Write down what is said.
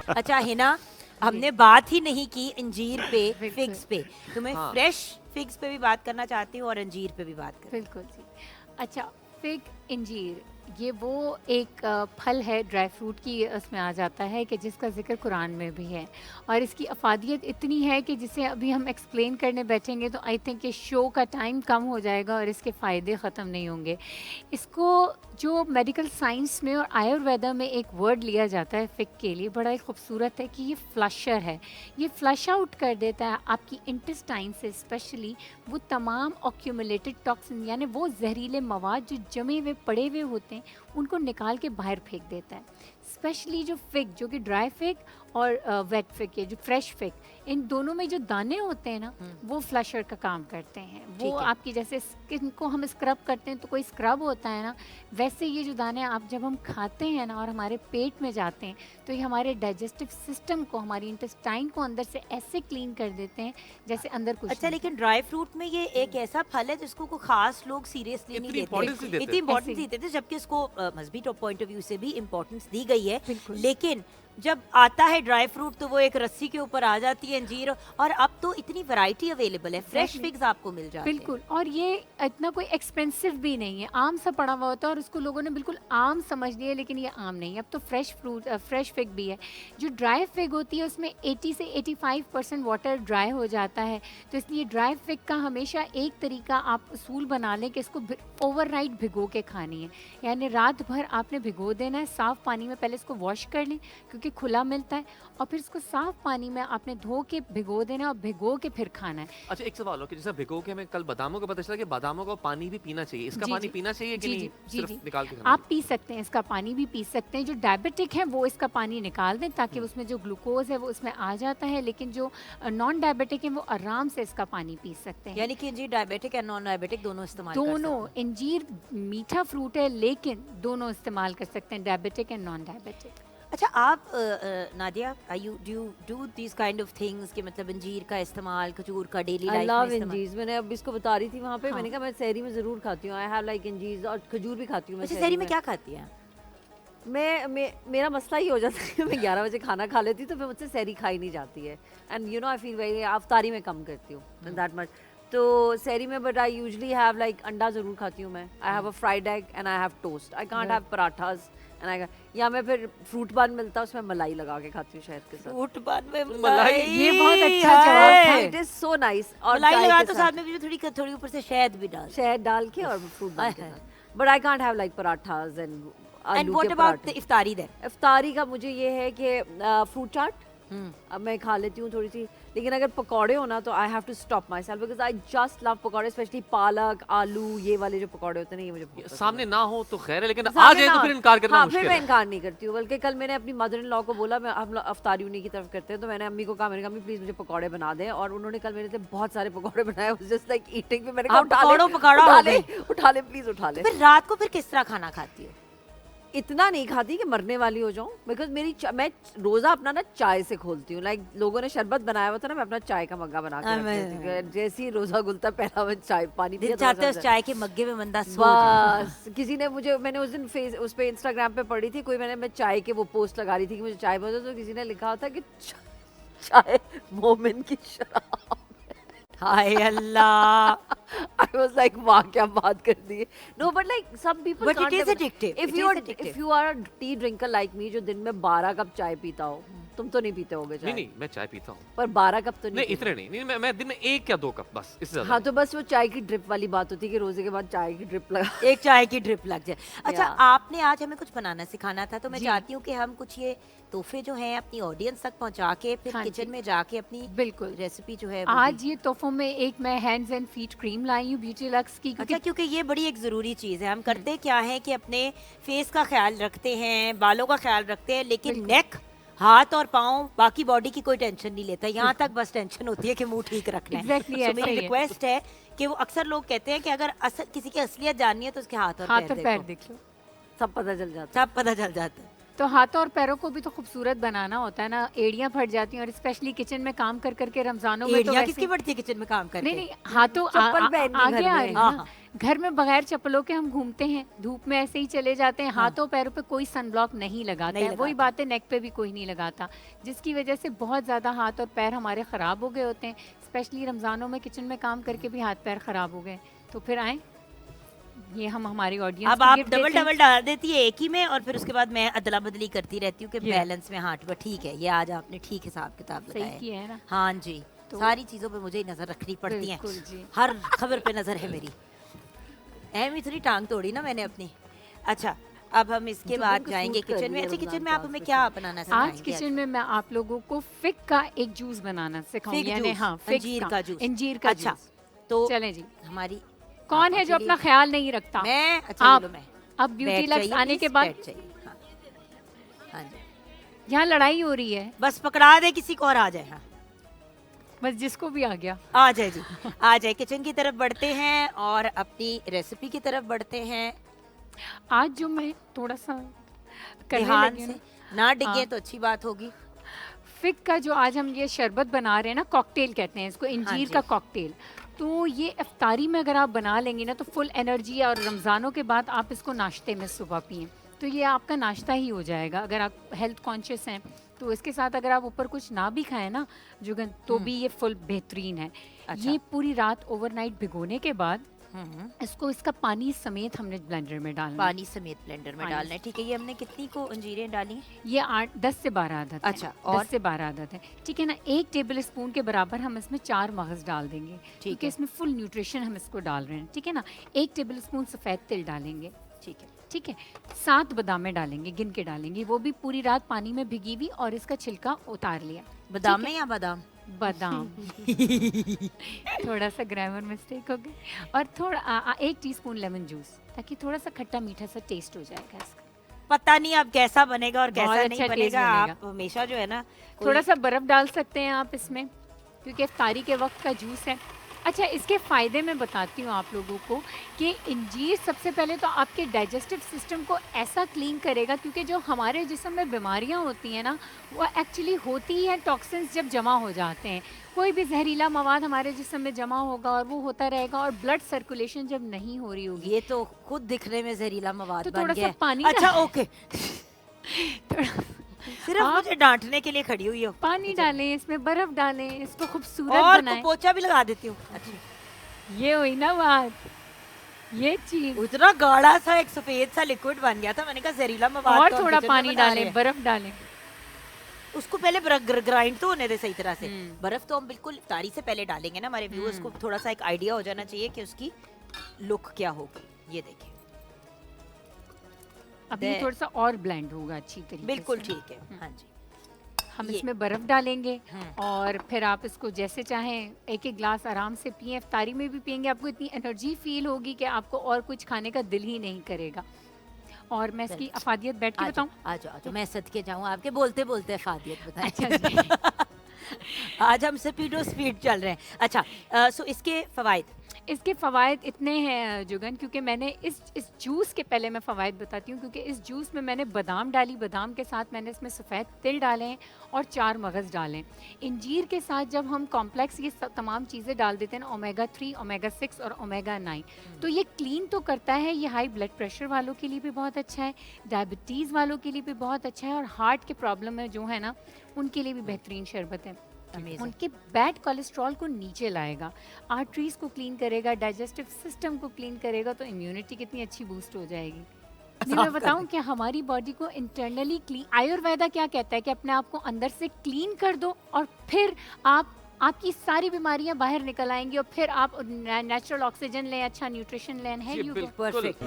अच्छा हिना, हमने बात ही नहीं की अंजीर पे, फिग्स पे, तो मैं फ्रेश फिग्स पे भी बात करना चाहती हूँ और अंजीर पे भी बात करना। बिल्कुल जी। अच्छा, फिग, अंजीर, ये वो एक फल है, ड्राई फ्रूट की उसमें आ जाता है कि जिसका जिक्र कुरान में भी है, और इसकी अफादियत इतनी है कि जिसे अभी हम एक्सप्लेन करने बैठेंगे तो आई थिंक ये शो का टाइम कम हो जाएगा और इसके फ़ायदे ख़त्म नहीं होंगे। इसको जो मेडिकल साइंस में और आयुर्वेदा में एक वर्ड लिया जाता है फिग के लिए, बड़ा ही खूबसूरत है कि ये फ्लशर है। ये फ्लश आउट कर देता है आपकी इंटेस्टाइन से स्पेशली वो तमाम ऑक्यूमुलेटेड टॉक्सिन, यानी वो जहरीले मवाद जो जमे हुए पड़े हुए होते हैं उनको निकाल के बाहर फेंक देता है। स्पेशली जो फिग, जो कि ड्राई फिग और वेट फिग के जो फ्रेश फिग, इन दोनों में जो दाने होते हैं ना वो फ्लशर का काम करते हैं। वो आपकी जैसे स्किन को हम स्क्रब करते हैं तो कोई स्क्रब होता है ना, वैसे ये जो दाने आप जब हम खाते हैं ना और हमारे पेट में जाते हैं तो ये हमारे डाइजेस्टिव सिस्टम को, हमारी इंटेस्टाइन को अंदर से ऐसे क्लीन कर देते हैं जैसे अंदर कुछ। अच्छा, लेकिन ड्राई फ्रूट में ये एक ऐसा फल है जिसको कोई खास लोग सीरियसली नहीं लेते, इतनी इंपॉर्टेंस देते थे, जबकि इसको मजहबी पॉइंट ऑफ व्यू से भी इंपॉर्टेंस दी गई है। लेकिन जब आता है ड्राई फ्रूट तो वो एक रस्सी के ऊपर आ जाती है अंजीर, और अब तो इतनी वैरायटी अवेलेबल है, फ्रेश फिग्स आपको मिल जाते हैं। बिल्कुल, और ये इतना कोई एक्सपेंसिव भी नहीं है, आम सा पड़ा हुआ होता है और उसको लोगों ने बिल्कुल आम समझ लिया, लेकिन ये आम नहीं है। अब तो फ्रेश फ्रूट, फ्रेश फिग भी है। जो ड्राई फिग होती है उसमें 80 से 85% वाटर ड्राई हो जाता है, तो इसलिए ड्राई फिग का हमेशा एक तरीका आप उसूल बना लें कि इसको ओवरनाइट भिगो के खानी है, यानी रात भर आपने भिगो देना है साफ़ पानी में। पहले इसको वॉश कर लें क्योंकि खुला मिलता है, और फिर इसको साफ पानी में आपने धो के भिगो देना है और भिगो के फिर खाना है। अच्छा, एक सवाल हो कि जैसे भिगो के हमें कल बादामों का पता चला कि बादामों का पानी भी पीना चाहिए, इसका पानी पीना चाहिए कि नहीं? सिर्फ निकाल के खाना? आप पी सकते हैं, इसका पानी भी पी सकते हैं। जो डायबिटिक है वो इसका पानी निकाल दें ताकि उसमें जो ग्लूकोज है वो उसमें आ जाता है, लेकिन जो नॉन डायबिटिक है वो आराम से इसका पानी पी सकते हैं। यानी कि अंजीर डायबिटिक और नॉन डायबिटिक दोनों इस्तेमाल दोनों, अंजीर मीठा फ्रूट है लेकिन दोनों इस्तेमाल कर सकते हैं, डायबिटिक एंड नॉन डायबिटिक। अच्छा, आप Nadia, do this kind of things कि मतलब अंजीर का इस्तेमाल, खजूर का डेली लाइफ में इस्तेमाल? अंजीर, मैंने अब इसको बता रही थी वहाँ पे, मैंने कहा मैं सहरी में ज़रूर खाती हूँ। आई हैव लाइक अंजीर और खजूर भी खाती हूँ मैं। सहरी में क्या खाती हैं? मेरा मसला ही हो जाता है मैं 11 बजे खाना खा लेती तो फिर मुझसे सहरी खाई नहीं जाती है, and you know I feel very, अफ्तारी में कम करती हूँ दैट मच। तो सहरी में but I usually have like अंडा ज़रूर खाती हूँ मैं। I have a fried egg and I have toast, I can't have parathas, या मैं फिर फ्रूट बन मिलता है उसमें मलाई लगा के खाती हूँ शहद के साथ। फ्रूट बन में मलाई, ये बहुत अच्छा जवाब है। It is so nice. और मलाई लगा तो साथ में भी थोड़ी ऊपर से शहद भी डाल, शहद डाल के और फ्रूट बन के साथ। But I can't have like parathas and आलू के पराठे। इफ्तारी देन? इफ्तारी का मुझे ये है कि फ्रूट चाट अब मैं खा लेती हूँ थोड़ी सी, लेकिन अगर पकौड़े हो ना तो I have to stop myself because I just love पकौड़े, स्पेशली पालक, आलू, ये वाले जो पकौड़े होते हैं ना, ये मुझे सामने ना हो तो खैर है, लेकिन आ जाए तो फिर इनकार करना मुश्किल है। फिर मैं इनकार नहीं करती हूँ, बल्कि कल मैंने अपनी मदर इन लॉ को बोला, मैं हम लोग अफ्तारी उन्हीं की तरफ करते हैं, तो मैंने अम्मी को कहा, मैंने कहा अम्मी प्लीज मुझे पकौड़े बना दें, और उन्होंने कल मेरे लिए बहुत सारे पकौड़े बनाए, जस्ट लाइक ईटिंग। मैंने कहा उठा ले प्लीज उठा ले। फिर रात को फिर किस तरह खाना खाती हो? इतना नहीं खाती कि मरने वाली हो जाऊं, बिकॉज मैं रोजा अपना ना चाय से खोलती हूँ। लाइक लोगों ने शरबत बनाया हुआ था ना, मैं अपना चाय का मग्गा बना के जैसे ही रोजा खुलता पहला मैं चाय पानी चाहते उस चाय के मग्गे में बंदा बस। किसी ने मुझे, मैंने उस दिन उस पे इंस्टाग्राम पे पढ़ी थी, कोई मैं चाय के वो पोस्ट लगा रही थी कि मुझे चाय बहुत, तो किसी ने लिखा था कि चाय मोमिन की शराब। हाय अल्लाह, I was like, वाह क्या बात कर दी है। No, but like some people but can't. it is addictive. If you are a tea drinker like me, जो दिन में 12 कप चाय पीता हो, तुम तो नहीं पीते होगे चाय? नहीं, मैं चाय पीता हूँ, पर 12 कप तो नहीं। इतने नहीं, मैं दिन में 1 या 2 कप बस, इससे ज्यादा। हाँ, तो बस वो चाय की ड्रिप वाली बात होती है कि रोजे के बाद चाय की ड्रिप लगा, एक चाय की ड्रिप लग जाए। अच्छा, आपने आज हमें कुछ बनाना सिखाना था, तो मैं चाहती हूँ कि हम कुछ ये तोहफे जो हैं अपनी ऑडियंस तक पहुँचा के फिर किचन में जाके अपनी बिल्कुल रेसिपी जो है आज ये तोहफों में एक मैं हैंड्स एंड फीट क्रीम लाई हूँ ब्यूटी लक्स की। अच्छा, क्योंकि ये बड़ी एक ज़रूरी चीज़ है। हम करते क्या है कि अपने फेस का ख्याल रखते हैं, बालों का ख्याल रखते हैं, लेकिन नेक, हाथ और पाँव, बाकी बॉडी की कोई टेंशन नहीं लेता। यहाँ तक बस टेंशन होती है कि मुंह ठीक रखना है। तो मेरी रिक्वेस्ट है कि वो अक्सर लोग कहते हैं कि अगर किसी की असलियत जाननी है तो उसके हाथ और पैर देख लो, सब पता चल जाता है। है। तो हाथों और पैरों को भी तो खूबसूरत बनाना होता है ना, एड़ियां फट जाती हैं और स्पेशली किचन में काम कर करके रमजानों में तो एड़ियां वैसे किसकी बढ़ती है किचन में काम करके? नहीं हाथों चप्पल पहन के आगे घर आ में। रही है ना। घर में बगैर चप्पलों के हम घूमते हैं, धूप में ऐसे ही चले जाते हैं, हाथों पैरों पे कोई सनब्लॉक नहीं लगाता है, वही बात है नेक पे भी कोई नहीं लगाता, जिसकी वजह से बहुत ज़्यादा हाथ और पैर हमारे ख़राब हो गए होते हैं। स्पेशली रमज़ानों में किचन में काम करके भी हाथ पैर ख़राब हो गए। तो फिर आए ये हम हमारी ऑडियंस अब आप डबल डाल देती है एक ही में और फिर उसके बाद मैं अदला बदली करती रहती हूँ कि बैलेंस में। हाँ ठीक है, ये आज आपने ठीक हिसाब किताब सही बताया किया है ना। हाँ जी, सारी चीजों पे मुझे ही नजर रखनी पड़ती है, बिल्कुल जी। हर खबर पे नजर है मेरी। अहम इतनी टांग तोड़ी ना मैंने अपनी। अच्छा अब हम इसके बाद जाएंगे किचन में। अच्छा किचन में आप हमें क्या बनाना सिखाएंगे? आज किचन में मैं आप लोगों को फिग का एक जूस बनाना सिखाऊंगी, यानी हाँ अंजीर का जूस। अंजीर का अच्छा जूस। तो चलें जी, हमारी कौन है जो अपना ख्याल नहीं रखता? मैं। अच्छा आप। चलो मैं। अब ब्यूटी लक्स आने के बाद हाँ जी, यहाँ लड़ाई हो रही है, बस पकड़ा दे किसी को और आ जाए। हाँ बस जिसको भी आ गया आ जाए जी, आ जाए। किचन की तरफ बढ़ते हैं और अपनी रेसिपी की तरफ बढ़ते हैं। आज जो मैं थोड़ा सा करने ध्यान लगी से हूँ ना डिगे हाँ। तो अच्छी बात होगी। फिग का जो आज हम ये शरबत बना रहे हैं ना, कॉकटेल कहते हैं इसको, इंजीर जी। का कॉकटेल, तो ये इफ्तारी में अगर आप बना लेंगे ना तो फुल एनर्जी, और रमज़ानों के बाद आप इसको नाश्ते में सुबह पिएं तो ये आपका नाश्ता ही हो जाएगा। अगर आप हेल्थ कॉन्शियस हैं तो इसके साथ अगर आप ऊपर कुछ ना भी खाएं ना जुगन, तो भी ये फुल बेहतरीन है। अच्छा। ये पूरी रात ओवरनाइट भिगोने के बाद इसको इसका पानी समेत हमने ब्लेंडर में डालना है। पानी समेत ब्लेंडर में डालना है, ठीक है। ये हमने कितनी को अंजीरें डाली हैं? ये 10 से 12 आदत है। अच्छा, और 10 से 12 आदत है, ठीक है ना। 1 टेबल स्पून के बराबर हम इसमें 4 मगज डाल देंगे, क्योंकि इसमें फुल न्यूट्रिशन हम इसको डाल रहे हैं, ठीक है ना। 1 टेबल स्पून सफ़ेद तिल डालेंगे, ठीक है। ठीक है। 7 बादामें डालेंगे, गिन के डालेंगे, वो भी पूरी रात पानी में भिगी हुई, और इसका छिलका उतार लिया। बादाम या बादाम? बादाम थोड़ा सा ग्रामर मिस्टेक हो गई। और थोड़ा 1 टीस्पून लेमन जूस, ताकि थोड़ा सा खट्टा मीठा सा टेस्ट हो जाएगा इसका। पता नहीं अब कैसा बनेगा और कैसा बहुत नहीं अच्छा बनेगा। टेस्ट आप हमेशा जो है ना थोड़ा सा बर्फ डाल सकते हैं आप इसमें, क्योंकि इफ्तारी के वक्त का जूस है। अच्छा, इसके फ़ायदे मैं बताती हूँ आप लोगों को कि इंजीर सबसे पहले तो आपके डाइजेस्टिव सिस्टम को ऐसा क्लीन करेगा, क्योंकि जो हमारे जिस्म में बीमारियाँ होती हैं ना, वो एक्चुअली होती ही हैं टॉक्सिन्स जब जमा हो जाते हैं। कोई भी जहरीला मवाद हमारे जिस्म में जमा होगा और वो होता रहेगा, और ब्लड सर्कुलेशन जब नहीं हो रही होगी। ये तो खुद दिखने में जहरीला मवाद तो बन थोड़ा गया सा पानी अच्छा ओके, सिर्फ आप मुझे डांटने के लिए खड़ी हुई हो। पानी डालें, इसमें बर्फ डालें, इसको खूबसूरत और बनाएं। पोछा भी लगा देती हूँ। अच्छा, ये हुई ना बात, ये चीज। उतना गाढ़ा सा एक सफेद सा लिक्विड बन गया था, मैंने कहा जहरीला मवाद और तो हम थोड़ा किचन में पानी बना रहे डालें, हैं। बर्फ डालें। उसको पहले ग्राइंड तो होने दे सही तरह से। बर्फ तो हम बिल्कुल इफ्तारी से पहले डालेंगे ना, हमारे व्यूअर्स को थोड़ा सा एक आइडिया हो जाना चाहिए कि उसकी लुक क्या होगी। ये देखिए अभी थोड़ा सा और ब्लेंड होगा अच्छी तरीके बिल्कुल से। ठीक है। हाँ जी, हम ये। इसमें बर्फ डालेंगे और फिर आप इसको जैसे चाहें 1-1 ग्लास आराम से पिएं। इफ्तारी में भी पिएंगे, आपको इतनी एनर्जी फील होगी कि आपको और कुछ खाने का दिल ही नहीं करेगा। और मैं इसकी अफादियत बैठ के बताऊं? आ जाओ, मैं सदके जाऊं आपके बोलते बोलते अफादियत बताएं। अच्छा जी। आज हम स्पीड चल रहे हैं। अच्छा सो इसके फवायद? इसके फ़वाइद इतने हैं जुगन, क्योंकि मैंने इस जूस के पहले मैं फ़वाइद बताती हूँ, क्योंकि इस जूस में मैंने बादाम डाली, बादाम के साथ मैंने इसमें सफ़ेद तिल डाले हैं और 4 मगज़ डाले हैं। इंजीर के साथ जब हम कॉम्प्लेक्स ये तमाम चीज़ें डाल देते हैं ना, ओमेगा 3, ओमेगा 6 और ओमेगा 9, तो ये क्लीन तो करता है। ये हाई ब्लड प्रेशर वालों के लिए भी बहुत अच्छा है, डायबिटीज़ वालों के लिए भी बहुत अच्छा है, और हार्ट के प्रॉब्लम में जो है ना उनके लिए भी बेहतरीन शरबत है। उनके बैड कोलेस्ट्रॉल को नीचे लाएगा, आर्टरीज को क्लीन करेगा, डाइजेस्टिव सिस्टम को क्लीन करेगा, तो इम्यूनिटी कितनी अच्छी बूस्ट हो जाएगी। नहीं, मैं बताऊं कि हमारी बॉडी को इंटरनली क्लीन, आयुर्वेदा क्या कहता है कि अपने आप को अंदर से क्लीन कर दो और फिर आपकी सारी बीमारियां बाहर निकल आएंगी, और फिर आप नेचुरल ऑक्सीजन लें, अच्छा न्यूट्रिशन लें, है यू परफेक्ट।